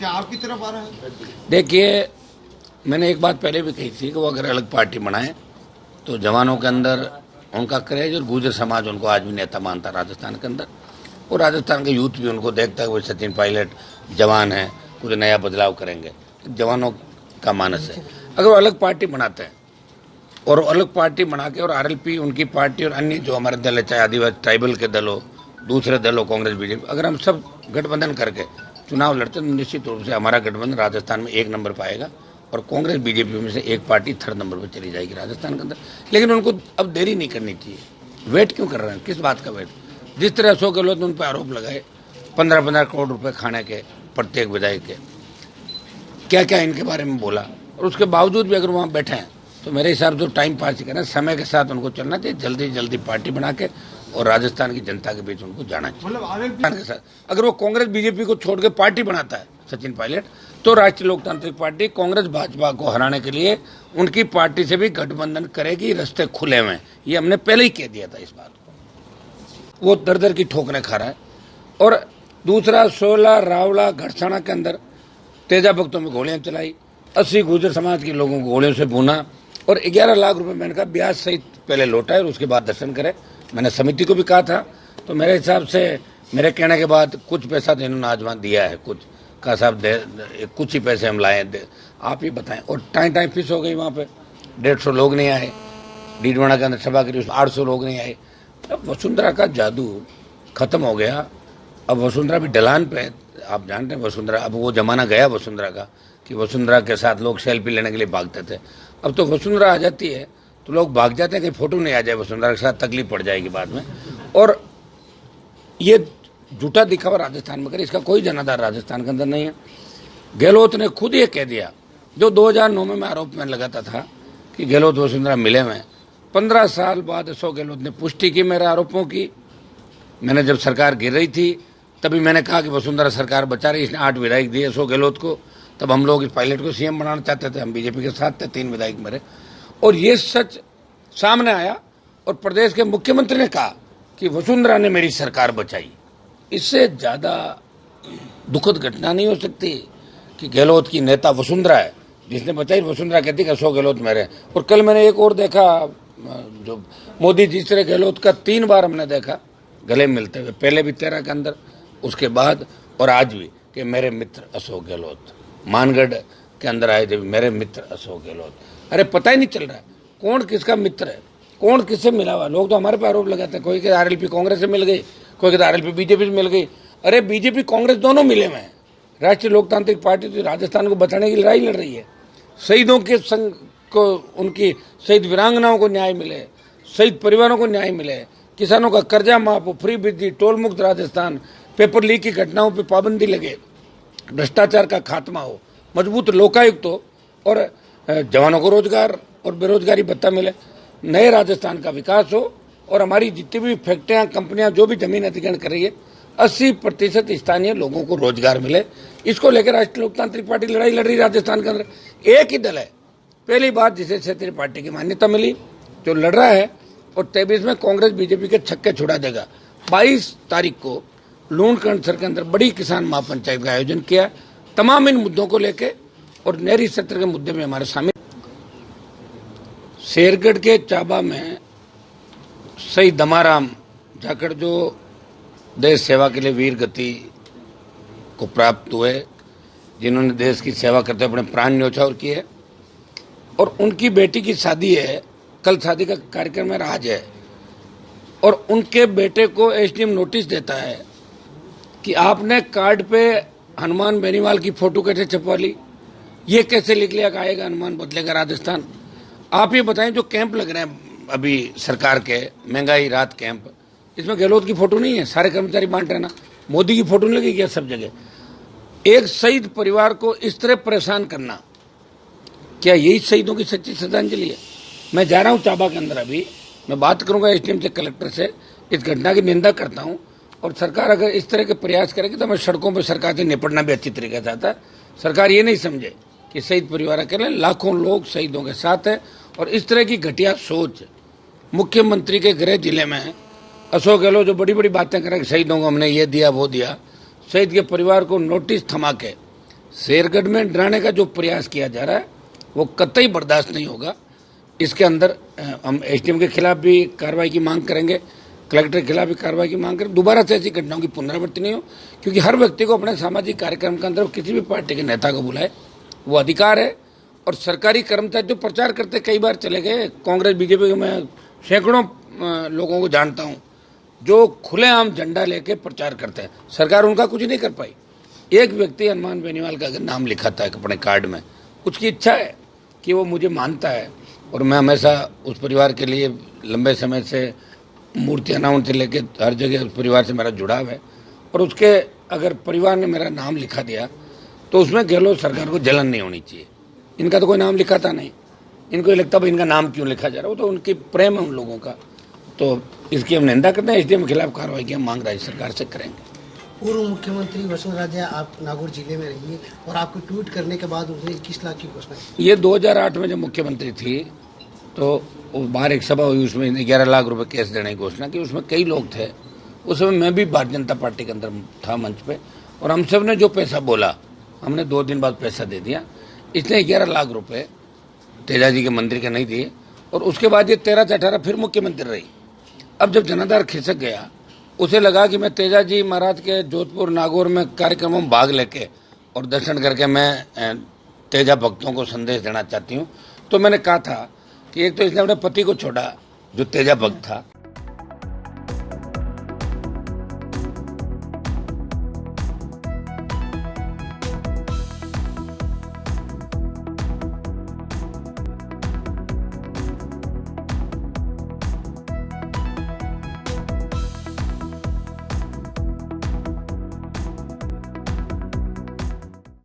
क्या आपकी तरफ आ रहा है? देखिए, मैंने एक बात पहले भी कही थी कि वो अगर अलग पार्टी बनाए तो जवानों के अंदर उनका क्रेज और गुर्जर समाज उनको आज भी नेता मानता राजस्थान के अंदर, और राजस्थान के यूथ भी उनको देखता है कि वो सचिन पायलट जवान है, कुछ नया बदलाव करेंगे। जवानों का मानस है। अगर वो अलग पार्टी बनाते हैं और अलग पार्टी बना के और आरएलपी उनकी पार्टी और अन्य जो हमारे दल है, चाहे आदिवासी ट्राइबल के दल हो, दूसरे दल हो, कांग्रेस बीजेपी, अगर हम सब गठबंधन करके चुनाव लड़ते तो निश्चित रूप से हमारा गठबंधन राजस्थान में 1 नंबर पाएगा और कांग्रेस बीजेपी में से एक पार्टी 3rd नंबर पर चली जाएगी राजस्थान के अंदर। लेकिन उनको अब देरी नहीं करनी चाहिए। वेट क्यों कर रहे हैं? किस बात का वेट? जिस तरह अशोक गहलोत ने उन पर आरोप लगाए 15-15 करोड़ रुपए खाने के प्रत्येक विधायक के, क्या क्या इनके बारे में बोला, और उसके बावजूद भी अगर वहाँ बैठे हैं तो मेरे हिसाब से टाइम पास ही करना, समय के साथ उनको चलना चाहिए, जल्दी जल्दी पार्टी बना के और राजस्थान की जनता के बीच उनको जाना चाहिए। मतलब के साथ अगर वो कांग्रेस बीजेपी को छोड़ के पार्टी बनाता है सचिन पायलट, तो राष्ट्रीय लोकतांत्रिक पार्टी कांग्रेस भाजपा को हराने के लिए उनकी पार्टी से भी गठबंधन करेगी। रास्ते खुले हुए हैं, ये हमने पहले ही कह दिया था इस बात को। वो दर दर की ठोकरें खा रहा है। और दूसरा, 16 रावला घड़साना के अंदर तेजा भक्तों में गोलियां चलाई, 80 गुर्जर समाज के लोगों को गोलियों से भूना, और 11 लाख रुपए मैंने कहा ब्याज सहित पहले लौटाए और उसके बाद दर्शन करे। मैंने समिति को भी कहा था, तो मेरे हिसाब से मेरे कहने के बाद कुछ पैसा तो इन्होंने आज वहाँ दिया है, कुछ का साहब कुछ ही पैसे हम लाए, आप ही बताएं। और टाइम फीस हो गई वहाँ पे, 150 लोग नहीं आए। डीडवाना के अंदर सभा करी, उसमें 800 लोग नहीं आए। अब वसुंधरा का जादू खत्म हो गया। अब वसुंधरा भी ढलान पे, आप जानते हैं वसुंधरा, अब वो जमाना गया वसुंधरा का कि वसुंधरा के साथ लोग सेल्फी लेने के लिए भागते थे। अब तो वसुंधरा आ जाती है तो लोग भाग जाते हैं कि फोटो नहीं आ जाए वसुंधरा के साथ, तकलीफ पड़ जाएगी बाद में। और ये झूठा दिखावा राजस्थान में करे, इसका कोई जनाधार राजस्थान के अंदर नहीं है। गहलोत ने खुद ये कह दिया, जो 2009 में आरोप में लगाता था कि गहलोत वसुंधरा मिले हुए, 15 साल बाद अशोक गहलोत ने पुष्टि की मेरे आरोपों की। मैंने जब सरकार गिर रही थी तभी मैंने कहा कि वसुंधरा सरकार बचा रही, इसने 8 विधायक दिए अशोक गहलोत को। तब हम लोग इस पायलट को सीएम बनाना चाहते थे, हम बीजेपी के साथ थे, 3 विधायक मेरे। और ये सच सामने आया और प्रदेश के मुख्यमंत्री ने कहा कि वसुंधरा ने मेरी सरकार बचाई। इससे ज्यादा दुखद घटना नहीं हो सकती कि गहलोत की नेता वसुंधरा है जिसने बचाई। वसुंधरा कहती कि अशोक गहलोत मेरे। और कल मैंने एक और देखा, जो मोदी जी से गहलोत का 3 बार हमने देखा गले मिलते हुए, पहले भी 13 के अंदर, उसके बाद और आज भी, कि मेरे मित्र अशोक गहलोत। मानगढ़ के अंदर आए थे, मेरे मित्र अशोक गहलोत। अरे पता ही नहीं चल रहा है कौन किसका मित्र है, कौन किससे मिला हुआ। लोग तो हमारे पे आरोप लगाते हैं, कोई कहता आरएलपी कांग्रेस से मिल गई, कोई कहता आरएलपी बीजेपी से मिल गई। अरे बीजेपी कांग्रेस दोनों मिले हुए हैं। राष्ट्रीय लोकतांत्रिक पार्टी तो राजस्थान को बचाने की लड़ाई लड़ रही है। शहीदों के संग को, उनकी शहीद वीरांगनाओं को न्याय मिले, शहीद परिवारों को न्याय मिले, किसानों का कर्जा माफ हो, फ्री बिजली, टोल मुक्त राजस्थान, पेपर लीक की घटनाओं पर पाबंदी लगे, भ्रष्टाचार का खात्मा हो, मजबूत लोकायुक्त हो, और जवानों को रोजगार और बेरोजगारी भत्ता मिले, नए राजस्थान का विकास हो, और हमारी जितनी भी फैक्ट्रियां, कंपनियां जो भी जमीन अधिग्रहण कर रही है 80% स्थानीय लोगों को रोजगार मिले। इसको लेकर राष्ट्रीय लोकतांत्रिक पार्टी लड़ाई लड़ रही राजस्थान के अंदर। एक ही दल है, पहली बार जिसे क्षेत्रीय पार्टी की मान्यता मिली, जो लड़ रहा है, और 23 में कांग्रेस बीजेपी के छक्के छुड़ा देगा। 22 तारीख को लूणकरणसर के अंदर बड़ी किसान महापंचायत का आयोजन किया, तमाम इन मुद्दों को लेकर, और नहरी क्षेत्र के मुद्दे में हमारे शामिल। शेरगढ़ के चाबा में शहीद दमाराम जाखड़, जो देश सेवा के लिए वीर गति को प्राप्त हुए, जिन्होंने देश की सेवा करते हुए अपने प्राण न्यौछावर किए, और उनकी बेटी की शादी है, कल शादी का कार्यक्रम है, आज है, और उनके बेटे को एसडीएम नोटिस देता है कि आपने कार्ड पे हनुमान बेनीवाल की फोटो कैसे छपवा ली, ये कैसे लिख लिया कि आएगा हनुमान बदलेगा राजस्थान। आप ये बताएं, जो कैंप लग रहे हैं अभी सरकार के, महंगाई राहत कैंप, इसमें गहलोत की फोटो नहीं है, सारे कर्मचारी बांट रहे ना, मोदी की फोटो नहीं लगी क्या सब जगह? एक शहीद परिवार को इस तरह परेशान करना, क्या यही शहीदों की सच्ची श्रद्धांजलि है? मैं जा रहा हूं चाबा के अंदर, अभी मैं बात करूंगा एसडीएम से, कलेक्टर से, इस घटना की निंदा करता हूं। और सरकार अगर इस तरह के प्रयास करेगी तो मैं सड़कों पर सरकार से निपटना भी अच्छी तरीके से आता है। सरकार ये नहीं समझे कि शहीद परिवार अकेले, लाखों लोग शहीदों के साथ है, और इस तरह की घटिया सोच मुख्यमंत्री के गृह जिले में अशोक गहलोत जो बड़ी बड़ी बातें करें कि शहीदों को हमने ये दिया वो दिया, शहीद के परिवार को नोटिस थमा के शेरगढ़ में डराने का जो प्रयास किया जा रहा है वो कतई बर्दाश्त नहीं होगा। इसके अंदर हम एसडीएम के खिलाफ भी कार्रवाई की मांग करेंगे, कलेक्टर के खिलाफ भी कार्रवाई की मांग करें। दोबारा से ऐसी घटनाओं की पुनरावृत्ति नहीं हो, क्योंकि हर व्यक्ति को अपने सामाजिक कार्यक्रम के अंदर किसी भी पार्टी के नेता को बुलाए, वो अधिकार है। और सरकारी कर्मचारी जो प्रचार करते कई बार चले गए, कांग्रेस बीजेपी के मैं सैकड़ों लोगों को जानता हूं जो खुलेआम झंडा लेके प्रचार करते हैं, सरकार उनका कुछ नहीं कर पाई। एक व्यक्ति हनुमान बेनीवाल का अगर नाम लिखा था अपने कार्ड में, उसकी इच्छा है कि वो मुझे मानता है और मैं हमेशा उस परिवार के लिए लंबे समय से मूर्तियाँ ना उनसे लेके हर जगह उस परिवार से मेरा जुड़ाव है, और उसके अगर परिवार ने मेरा नाम लिखा दिया तो उसमें गहलोत सरकार को जलन नहीं होनी चाहिए। इनका तो कोई नाम लिखा था नहीं, इनको ये लगता भाई इनका नाम क्यों लिखा जा रहा है, वो तो उनकी प्रेम है उन लोगों का। तो इसकी हम निंदा करते हैं, एसडीएम के खिलाफ कार्रवाई की हम मांग राज्य सरकार से करेंगे। पूर्व मुख्यमंत्री वसुंधरा, आप नागौर जिले में रही और आपको ट्वीट करने के बाद उसने 21 लाख की घोषणा की। ये 2008 में जब मुख्यमंत्री थी तो बाहर एक सभा हुई, उसमें 11 लाख रुपए कैश देने की घोषणा की। उसमें कई लोग थे, उस समय मैं भी भारतीय जनता पार्टी के अंदर था मंच पे, और हम सब ने जो पैसा बोला हमने 2 दिन बाद पैसा दे दिया। इसने 11 लाख रुपए तेजा जी के मंदिर के नहीं दिए, और उसके बाद ये 13 से 18 फिर मुख्यमंत्री रही। अब जब जनाधार खिसक गया, उसे लगा कि मैं तेजा जी महाराज के जोधपुर नागौर में कार्यक्रमों में भाग लेके और दर्शन करके मैं तेजा भक्तों को संदेश देना चाहती हूँ। तो मैंने कहा था कि एक तो इसने अपने पति को छोड़ा जो तेजा भक्त था।